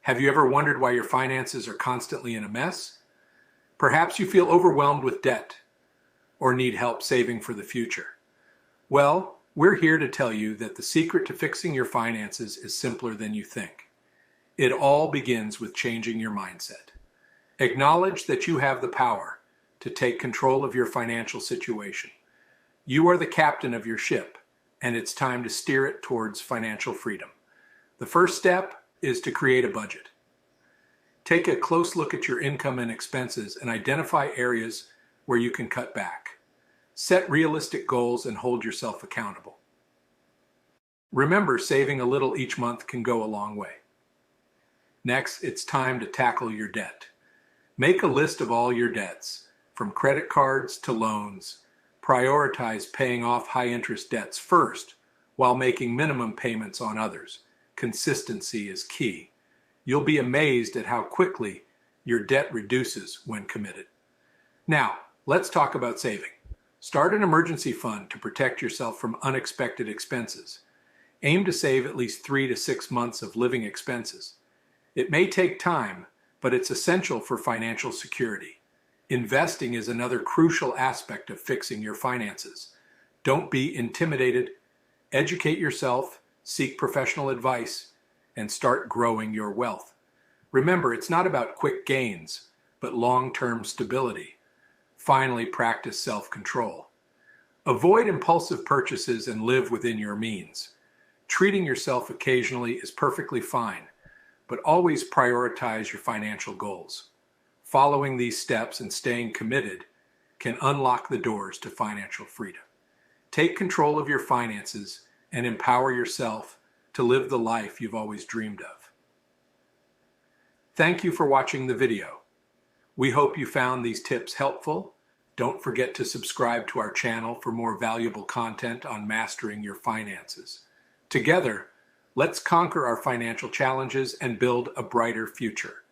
Have you ever wondered why your finances are constantly in a mess? Perhaps you feel overwhelmed with debt or need help saving for the future. Well, we're here to tell you that the secret to fixing your finances is simpler than you think. It all begins with changing your mindset. Acknowledge that you have the power to take control of your financial situation. You are the captain of your ship, and it's time to steer it towards financial freedom. The first step is to create a budget. Take a close look at your income and expenses and identify areas where you can cut back. Set realistic goals and hold yourself accountable. Remember, saving a little each month can go a long way. Next, it's time to tackle your debt. Make a list of all your debts, from credit cards to loans. Prioritize paying off high-interest debts first while making minimum payments on others. Consistency is key. You'll be amazed at how quickly your debt reduces when committed. Now, let's talk about saving. Start an emergency fund to protect yourself from unexpected expenses. Aim to save at least 3 to 6 months of living expenses. It may take time, but it's essential for financial security. Investing is another crucial aspect of fixing your finances. Don't be intimidated. Educate yourself, seek professional advice, and start growing your wealth. Remember, it's not about quick gains, but long-term stability. Finally, practice self-control. Avoid impulsive purchases and live within your means. Treating yourself occasionally is perfectly fine, but always prioritize your financial goals. Following these steps and staying committed can unlock the doors to financial freedom. Take control of your finances and empower yourself to live the life you've always dreamed of. Thank you for watching the video. We hope you found these tips helpful. Don't forget to subscribe to our channel for more valuable content on mastering your finances. Together, let's conquer our financial challenges and build a brighter future.